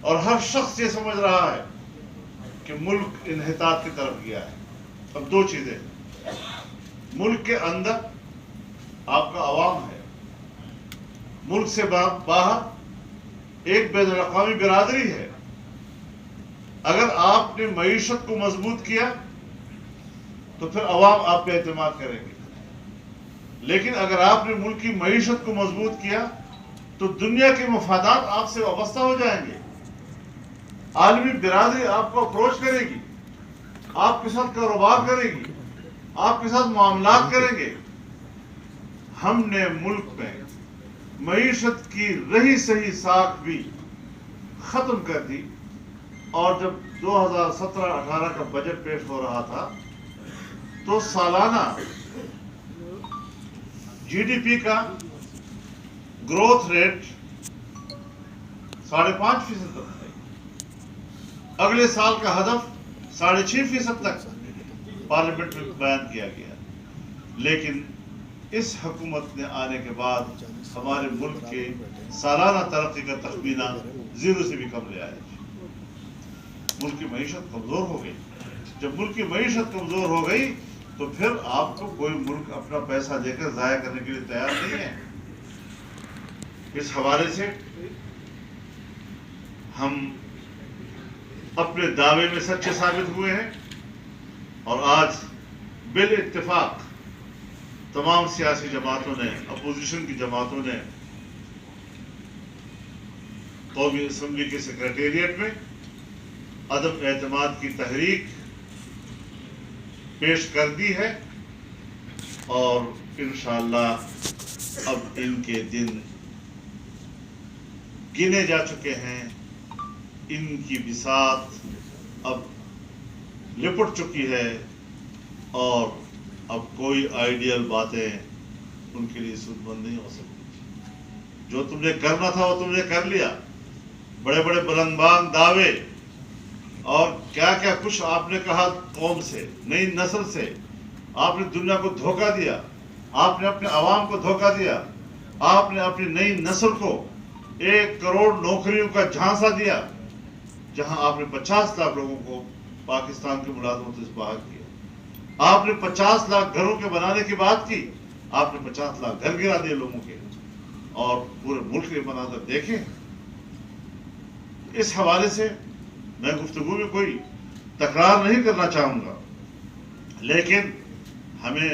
اور ہر شخص یہ سمجھ رہا ہے کہ ملک انحطاط کی طرف گیا ہے. اب دو چیزیں، ملک کے اندر آپ کا عوام ہے، ملک سے باہر ایک بین الاقوامی برادری ہے. اگر آپ نے معیشت کو مضبوط کیا تو پھر عوام آپ پہ اعتماد کریں گے، لیکن اگر آپ نے ملک کی معیشت کو مضبوط کیا تو دنیا کے مفادات آپ سے وابستہ ہو جائیں گے. عالمی برادری آپ کو اپروچ کرے گی، آپ کے ساتھ کاروبار کرے گی، آپ کے ساتھ معاملات کریں گے. ہم نے ملک میں معیشت کی رہی صحیح ساکھ بھی ختم کر دی، اور جب 2017-18 کا بجٹ پیش ہو رہا تھا تو سالانہ جی ڈی پی کا گروتھ ریٹ 5.5% تک ہے. اگلے سال کا ہدف 6.5% تک پارلیمنٹ میں بیان کیا گیا. لیکن اس حکومت نے آنے کے بعد ہمارے ملک کے سالانہ ترقی کا تخمینہ 0 سے بھی کم لے آیا. ملک کی معیشت کمزور ہو گئی. جب ملک کی معیشت کمزور ہو گئی تو پھر آپ کو کوئی ملک اپنا پیسہ دے کر ضائع کرنے کے لیے تیار نہیں ہے. اس حوالے سے ہم اپنے دعوے میں سچے ثابت ہوئے ہیں، اور آج بالاتفاق تمام سیاسی جماعتوں نے، اپوزیشن کی جماعتوں نے قومی اسمبلی کے سیکریٹریٹ میں عدم اعتماد کی تحریک پیش کر دی ہے، اور انشاءاللہ اب ان کے دن گنے جا چکے ہیں. ان کی بساط اب لپٹ چکی ہے، اور اب کوئی آئیڈیل باتیں ان کے لیے سود مند نہیں ہو سکتی. جو تم نے کرنا تھا وہ تم نے کر لیا. بڑے بڑے بلند بانگ دعوے اور کیا کیا کچھ آپ نے کہا قوم سے، نئی نسل سے. آپ نے دنیا کو دھوکہ دیا، آپ نے اپنے عوام کو دھوکہ دیا، آپ نے اپنی نئی نسل کو 1 کروڑ نوکریوں کا جھانسا دیا، جہاں آپ نے 50 لاکھ لوگوں کو پاکستان کی ملازمتوں سے باہر کیا. آپ نے 50 لاکھ گھروں کے بنانے کی بات کی، آپ نے 50 لاکھ گھر گرا دیے لوگوں کے، اور پورے ملک کے مناظر دیکھیں. اس حوالے سے میں گفتگو میں کوئی تکرار نہیں کرنا چاہوں گا، لیکن ہمیں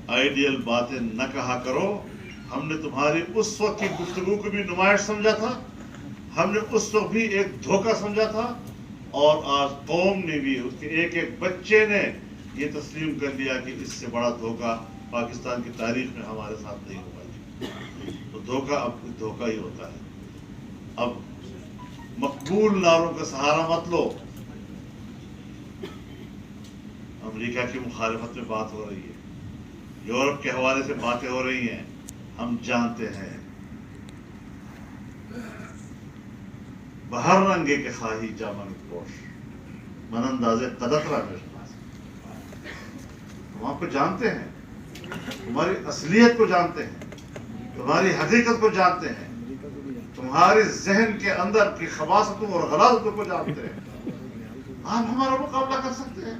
آئیڈیل باتیں نہ کہا کرو. ہم نے تمہاری اس وقت کی گفتگو کو بھی نمائش سمجھا تھا، ہم نے اس وقت بھی ایک دھوکہ سمجھا تھا، اور آج قوم نے بھی، اس کے ایک ایک بچے نے یہ تسلیم کر لیا کہ اس سے بڑا دھوکہ پاکستان کی تاریخ میں ہمارے ساتھ نہیں ہوگا. تو دھوکہ اب دھوکہ ہی ہوتا ہے. اب مقبول نعروں کا سہارا مت لو. امریکہ کی مخالفت میں بات ہو رہی ہے، یورپ کے حوالے سے باتیں ہو رہی ہیں، ہم جانتے ہیں بہر رنگے کے خواہی جامن پوش من انداز قدر را میشناس. ہم آپ کو جانتے ہیں، تمہاری اصلیت کو جانتے ہیں، تمہاری حقیقت کو جانتے ہیں، تمہارے ذہن کے اندر کی خباثتوں اور غلاظتوں کو جانتے ہیں. آپ ہمارا مقابلہ کر سکتے ہیں؟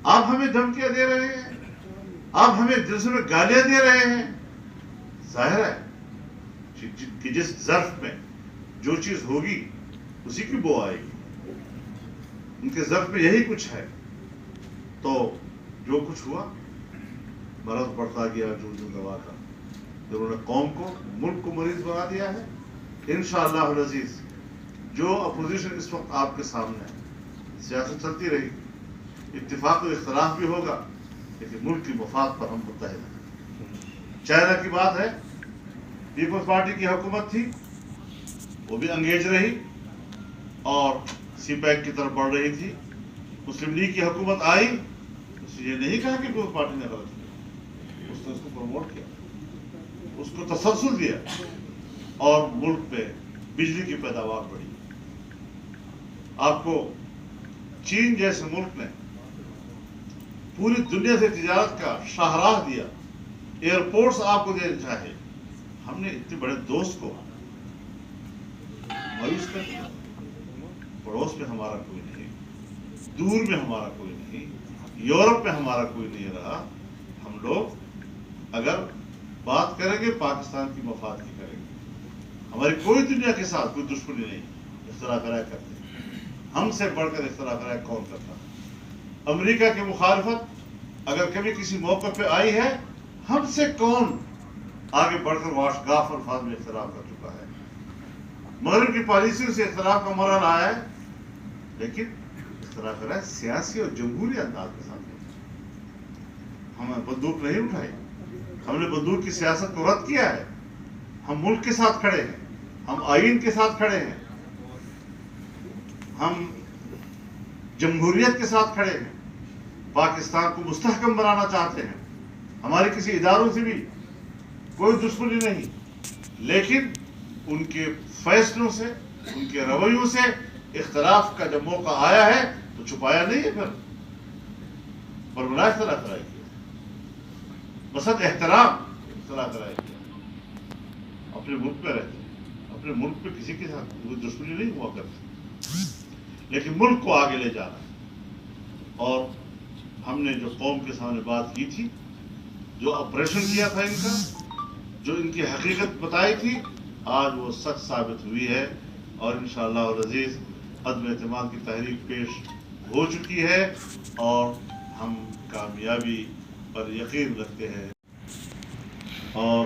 آپ ہمیں دھمکیاں دے رہے ہیں، آپ ہمیں دل سے گالیاں دے رہے ہیں. ظاہر ہے کہ جس ظرف میں جو چیز ہوگی اسی کی بو آئے گی. ان کے ظرف میں یہی کچھ ہے. تو جو کچھ ہوا مرض بڑھتا گیا جو دوا کا، جنہوں نے قوم کو، ملک کو مریض بنا دیا ہے. انشاءاللہ العزیز جو اپوزیشن اس وقت آپ کے سامنے ہے، سیاست چلتی رہی، اتفاق و اختلاف بھی ہوگا، لیکن ملک کی مفاد پر ہم متحد ہیں. چائنا کی بات ہے، پیپلز پارٹی کی حکومت تھی، وہ بھی انگیج رہی اور سی پیک کی طرف بڑھ رہی تھی. مسلم لیگ کی حکومت آئی، اس نے یہ نہیں کہا کہ پیپلز پارٹی نے غلط کیا، اس نے اس کو پروموٹ کیا، اس کو تسلسل دیا، اور ملک پہ بجلی کی پیداوار بڑھی. آپ کو چین جیسے ملک نے پوری دنیا سے تجارت کا شاہراہ دیا، ایئرپورٹس آپ کو دینا چاہے. ہم نے اتنے بڑے دوست کو مایوس کر دیا. पड़ोस में हमारा कोई नहीं, दूर में हमारा कोई नहीं, यूरोप में हमारा कोई नहीं रहा। हम लोग अगर बात करेंगे पाकिस्तान की मफाद की करेंगे। हमारी कोई दुनिया के साथ कोई दुश्मनी नहीं, इख्तिलाफ राय करते हैं। हमसे बढ़कर इख्तिलाफ राय कौन करता है? अमेरिका की मुखालफत अगर कभी किसी मौके पे आई है, हमसे कौन आगे बढ़कर वाशगाफ अल्फाज में इख्तिलाफ कर चुका है? मगरिब की पॉलिसियों से इख्तिलाफ का मरहल आया है, लेकिन इख्तिलाफ राय सियासी और जमहूरी अंदाज के साथ है। हमने बंदूक नहीं उठाई, हमने बंदूक की सियासत को रद्द किया है। हम मुल्क के साथ खड़े हैं, हम आईन के साथ खड़े हैं, हम जमहूरियत के साथ खड़े हैं, पाकिस्तान को मुस्तहकम बनाना चाहते हैं। हमारे किसी इदारों से भी कोई दुश्मनी नहीं, लेकिन उनके फैसलों से, उनके रवैयों से इख्तिलाफ का जब मौका आया है तो छुपाया नहीं है, फिर बरबरा इख्तिलाफ कराई किया, बसत एहतराम इख्तिलाफ कराई किया। अपने मुल्क में रहते, अपने मुल्क में किसी के साथ कोई दुश्मनी नहीं हुआ करती, लेकिन मुल्क को आगे ले जाना है। और हमने जो कौम के सामने बात की थी, जो ऑपरेशन किया था इनका, जो इनकी हकीकत बताई थी, आज वो सच साबित हुई है। और इंशाअल्लाह और अजीज अदम एतमाद की तहरीक पेश हो चुकी है और हम कामयाबी पर यकीन रखते हैं। और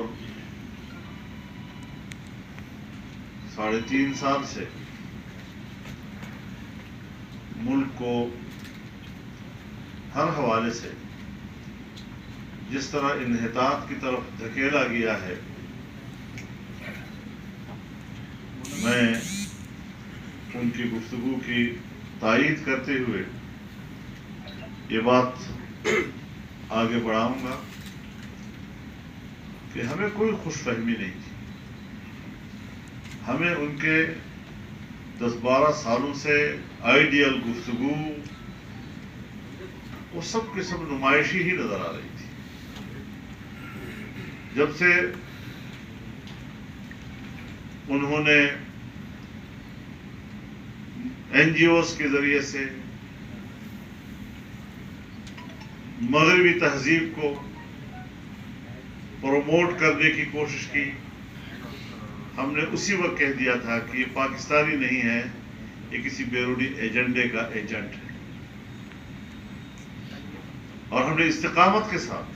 3.5 साल से मुल्क को हर हवाले से जिस तरह इन्हितात की तरफ धकेला गया है, मैं उनकी गुफ्तगू की तायीद करते हुए ये बात आगे बढ़ाऊंगा कि हमें कोई खुशफहमी नहीं थी। हमें उनके 10-12 सालों से आइडियल गुफ्तगू वो सब के सब नुमाइशी ही नजर आ रही थी। जब से उन्होंने NGOs के जरिए से मगरबी तहजीब को प्रमोट करने की कोशिश की, हमने उसी वक्त कह दिया था कि ये पाकिस्तानी नहीं है, ये किसी बैरूनी एजेंडे का एजेंट है। और हमने इस्तिकामत के साथ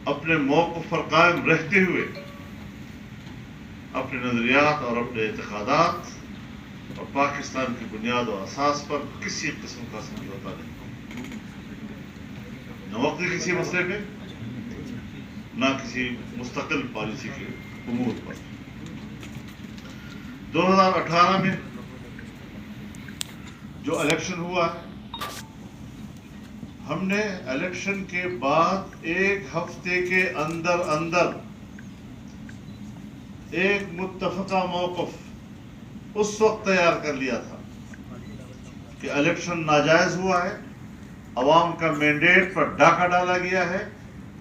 अपने मौक़िफ़ पर कायम रहते हुए अपने नजरियात और अपने एतक़ादात और पाकिस्तान की बुनियाद और असास पर किसी किस्म का समझौता नहीं, न वक्ती किसी मसले पे, न किसी मुस्तकिल पॉलिसी के उमूर पर। 2018 में जो इलेक्शन हुआ, हमने इलेक्शन के बाद 1 हफ्ते के अंदर अंदर एक मुत्तफ़क़ा मौक़िफ़ उस वक्त तैयार कर लिया था कि इलेक्शन नाजायज हुआ है, अवाम का मैंडेट पर डाका डाला गया है,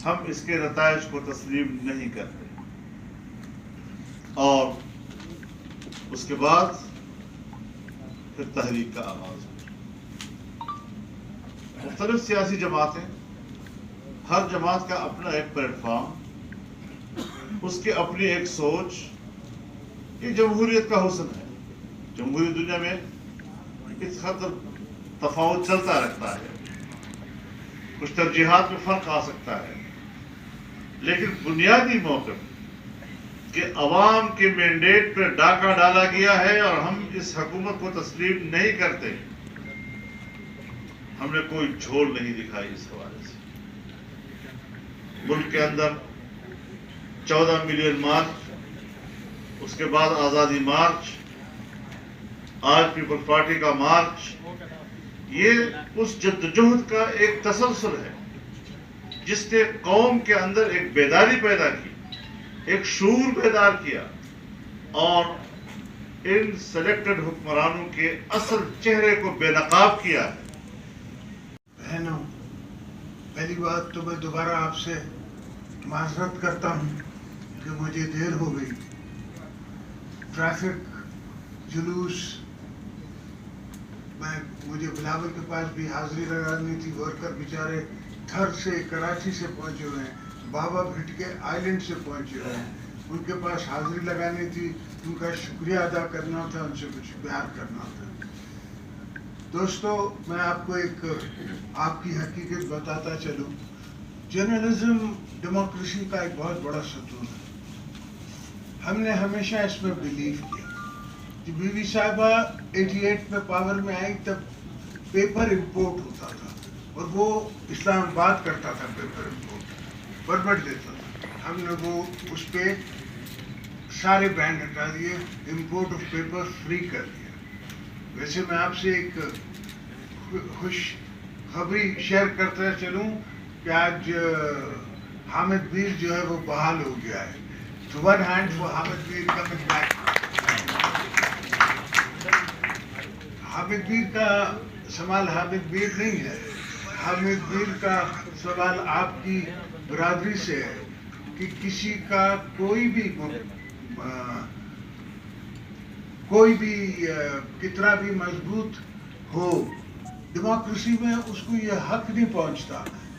हम इसके नताइज को तस्लीम नहीं करते। और उसके बाद फिर तहरीक का आगाज हुआ। मुख्तलिफ सियासी जमातें, हर जमात का अपना एक प्लेटफॉर्म, उसकी अपनी एक सोच। ये जमहूरियत का हुस्न है। जमहूरी दुनिया में इस हद तक तफावत चलता रहता है, कुछ तरजीहात में फर्क आ सकता है, लेकिन बुनियादी मौक़िफ़ कि अवाम के मैंडेट पर डाका डाला गया है और हम इस हुकूमत को तस्लीम नहीं करते, हमने कोई झोल नहीं दिखाई इस हवाले से। मुल्क के अंदर 14 मिलियन मार्च, उसके बाद आज़ादी मार्च, आज पीपल्स पार्टी का मार्च, ये उस जद्दोजहद का एक तसलसल है जिसने कौम के अंदर एक बेदारी पैदा की, एक शूर पैदा किया और इन सेलेक्टेड हुक्मरानों के असल चेहरे को बेनकाब किया है। बहनों, पहली बात तो मैं दोबारा आपसे माजरत करता हूँ कि मुझे देर हो गई। ट्रैफिक, जुलूस मुझे बिलावल के पास भी हाजिरी लगानी थी, वर्कर बेचारे थर से कराची से पहुंचे हुए हैं, बाबा भिट के आइलैंड से पहुंचे हुए हैं, उनके पास हाजिरी लगानी थी, उनका शुक्रिया अदा करना था, उनसे कुछ प्यार करना था। दोस्तों, मैं आपको एक आपकी हकीकत बताता चलूं। जर्नलिज्म डेमोक्रेसी का एक बहुत बड़ा सतून है। हमने हमेशा इसमें बिलीव किया। जब बीबी साहिबा 88 में पावर में आई तब पेपर इंपोर्ट होता था और वो इस्लामाबाद करता था पेपर इंपोर्ट, परमिट देता था। हमने वो उस पे सारे बैन हटा दिए, इंपोर्ट ऑफ पेपर फ्री कर दिया। वैसे मैं आपसे एक खुश खबरी शेयर करते चलूं कि आज हामिद मीर जो है वो बहाल हो गया है। तो one hand for Hamid Mir coming back. Hamid Mir का सवाल हामिद मीर नहीं है, हामिद मीर का सवाल आपकी बरादरी से है कि किसी का कोई भी कितना भी मजबूत हो, डेमोक्रेसी में उसको ये हक नहीं पहुंचता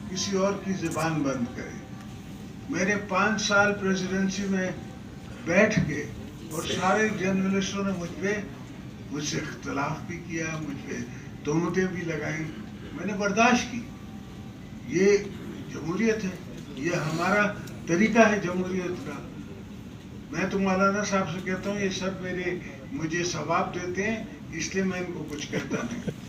किसी और की जुबान बंद करे। मेरे 5 साल प्रेसिडेंसी में बैठ के और सारे जर्नलिस्टों ने मुझसे इख्तलाफ भी किया, मुझ पे तोहमतें भी लगाई, मैंने बर्दाश्त की। ये जमहूरियत है, ये हमारा तरीका है जमहूरियत का। मैं तो मौलाना साहब से कहता हूँ ये सब मुझे सवाब देते हैं, इसलिए मैं इनको कुछ कहता नहीं।